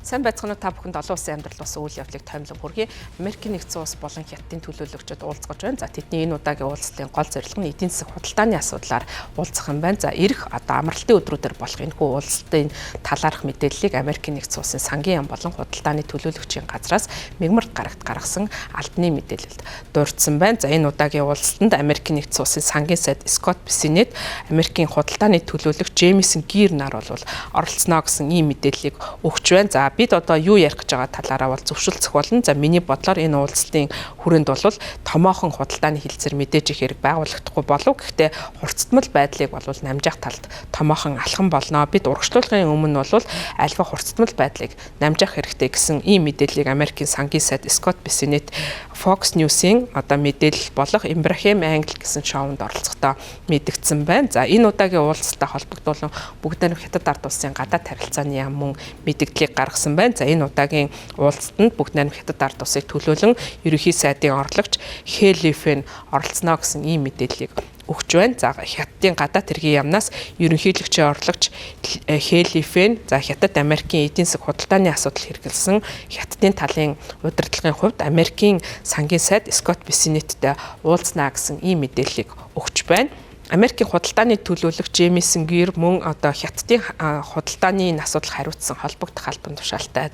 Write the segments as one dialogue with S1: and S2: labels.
S1: Сайн байцгаана уу та бүхэнд олон улсын амьдрал болсон үйл явдлыг таймлан хүргэе. Америкийн нэгдсэн улс болон Хятадын төлөөлөгчид уулзгаж байна. За тэдний энэ удаагийн уулзалтын гол зорилго нь эдийн засаг худалдааны асуудлаар уулзах юм байна. За ирэх амралтын өдрүүдээр болох энэхүү уулзалтын талаарх мэдээллийг Америкийн нэгдсэн улсын сангийн яам болон худалдааны төлөөлөгчийн газраас мегмарт гаргасан албаны мэдээлэлд дурдсан байна. За энэ удаагийн уулзалтанд Америкийн нэгдсэн улсын сангийн сайд Скотт Бессенет, Америкийн худалдааны төлөөлөгч Джеймисон Гир нар бол оролцсноо гэсэн ийм мэдээллийг өгч байна. За бид одоо юу ярих гэж байгаа талаараа бол зөвшөөрөл зохиолно. За миний бодлоор энэ уулзалтын хүрээнд бол томоохон худалдааны хилцээр мэдээж их хэрэг байгуулагдахгүй болов. Гэхдээ хурцтмал байдлыг бол намжаах талд томоохон алхам болно. Бид урагшлуулгын өмнө бол альва хурцтмал байдлыг намжаах хэрэгтэй гэсэн ийм мэдээллийг Америкийн сангийн сайд Скотт Бессенет Fox News-ийн одоо мэдээлэл болох Ibrahim Angle гэсэн шоунд оролцохдоо мэдгдсэн байна. За энэ удаагийн уулзалттай холбогдуулан бүгд Хятад ард улсын гадаад харилцааны яам мөн мэдээллийг гаргасан байна. За энэ удаагийн уулзалтанд бүгд Хятад ард улсыг төлөөлөн ерөнхий сайдын орлогч Хэлифен оролцоно гэсэн ийм мэдээллийг өгч байна. За Хятадын гадаад хэргийн яамнаас ерөнхийлөгчийн орлогч Хэлифен за Хятад Америкийн эдийн засаг худалдааны асуудал хэрэгэлсэн Хятадын талын удирдлагын хувьд Америкийн сангийн сайд Скотт Бессенеттэй уулзнаа гэсэн ийм мэдээллийг өгч байна. Америкийн худалдааны төлөөлөгч Джеймисон Гир мөн одоо Хятадын худалдааны энэ асуудал хариуцсан холбогдох албан тушаалтай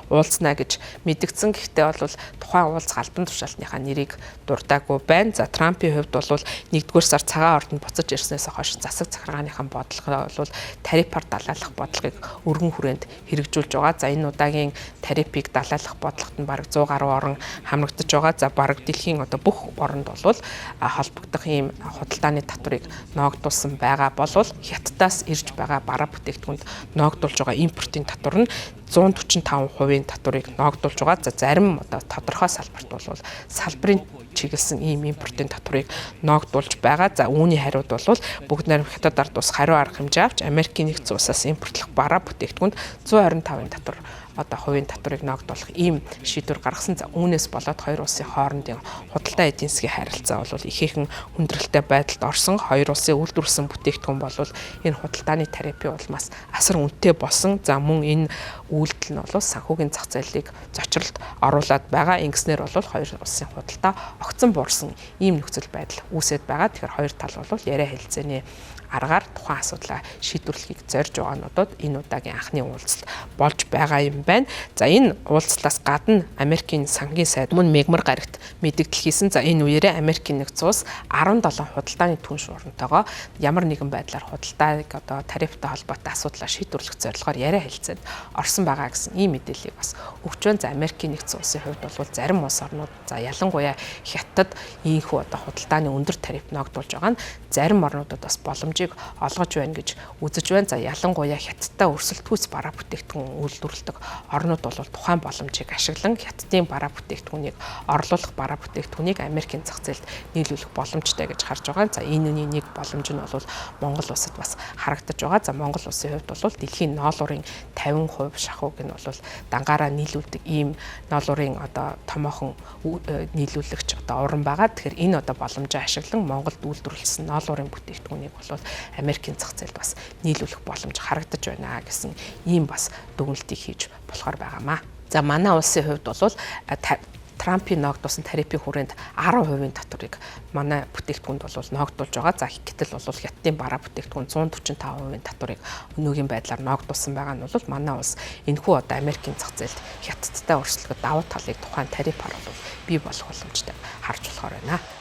S1: уулзнаа гэж мэдгдсэн. Гэхдээ бол тухайн уулзах албан тушаалтныхаа нэрийг дурдаагүй байна. За Трампын хувьд бол 1-р сар цагаан ордонд буцаж ирснээс хойш засаг захиргааныхан бодлого бол тарифаар далайлах бодлогыг өргөн хүрээнд хэрэгжүүлж байгаа. За энэ удаагийн тарифыг далайлах бодлогот нь бараг 100 гаруй орн хамрагдаж байгаа. За бараг дэлхийн одоо бүх оронд бол холбогдох ийм худалдааны татвар ноогдуулсан байгаа болвол Хятадаас ирж байгаа бараа бүтээгдэхүүнд ноогдуулж байгаа импортын татвар нь 145% татварыг ноогдуулж байгаа. За зарим одоо тодорхой салбарт бол салбарын чиглэсэн ийм импортын татварыг ноогдуулж байгаа. За үүний хариуд бол бүгд Хятад ард улс хариу арга хэмжээ авч Америкийн нэгдсэн улсаас импортлох бараа бүтээгдэхүүнд 125% татвар одоо хувийн татварыг ноогдуулах ийм шийдвэр гаргасан. За үүнээс болоод хоёр улсын хоорондын худалдаа эдийн засгийн харилцаа бол ихээхэн хүндрэлтэй байдалд орсон. Хоёр улсын үйлдвэрлэсэн бүтээгдэхүүн бол энэ худалдааны тарифын улмаас асар үнэтэй болсон. За мөн энэ үйлдэл нь бол санхүүгийн зах зээлийг зочролт оруулаад байгаа. Ингэснээр бол хоёр улсын худалдаа огцон буурсан ийм нөхцөл байдал үүсэт байгаа. Тэгэхээр хоёр тал бол яриа хэлцээний аргаар тухайн асуудлаа шийдвэрлэхийг зорж байгаануудад энэ удаагийн анхны уулзалт болж байгаа юм байна. За энэ уулзлаас гадна Америкийн сангийн сайд мөн мегмар гарагт мэдээлэл хийсэн. За энэ үеэрээ Америкийн нэгдсэн улс 17 худалдааны түн шуурмтойгоо ямар нэгэн байдлаар худалдааг одоо тарифтай холбоотой асуудлаа шийдвэрлэх зорилгоор яриа хэлцээнд орсон байгаа гэсэн ийм мэдээллийг бас өгч байна. За Америкийн нэгдсэн улсын хувьд бол зарим улс орнууд за ялангуяа Хятад ийхүү одоо худалдааны өндөр тариф ноогдуулж байгаа нь зарим орнуудад бас боломжийг олгож байна гэж үзэж байна. За ялангуяа Хятадтай өрсөлдөхүйц бараа бүтээгдэхүүн үйлдвэрлэдэг орнууд бол тухайн боломжийг ашиглан Хятадын бараа бүтээгдэхүүнийг орлуулах бараа бүтээгдэхүүнийг Америкийн зах зээлд нийлүүлэх боломжтой гэж харж байгаа. За энэ нэг боломж нь бол Монгол улсад бас харагдаж байгаа. За Монгол улсын хувьд бол дэлхийн ноолуурын 50% шахууг нь бол дангаараа нийлүүлдэг ийм ноолуурын одоо томоохон нийлүүлэгч одоо уран байгаа. Тэгэхээр энэ одоо боломжоо ашиглан Монголд үйлдвэрлэсэн ноолуурын бүтээгдэхүүнийг бол Америкийн зах зээлд бас нийлүүлэх боломж харагдаж байна гэсэн ийм бас дүгнэлтийг хийж болохоор байгаамаа. За манай улсын хувьд бол Трампын ноогдуулсан тарифын хүрээнд 10% татварыг манай бүтээгдэхүүнд бол ноогдуулж байгаа. За гэтэл бол Хятадын бараа бүтээгдэхүүн 145% татварыг өнөөгийн байдлаар ноогдуулсан байгаа нь бол манай улс энэхүү одоо Америкийн зах зээлд Хятадтай өрсөлдөхөд давуу талыг тухайн тарифаар бол бий болох боломжтой харж болохоор байна.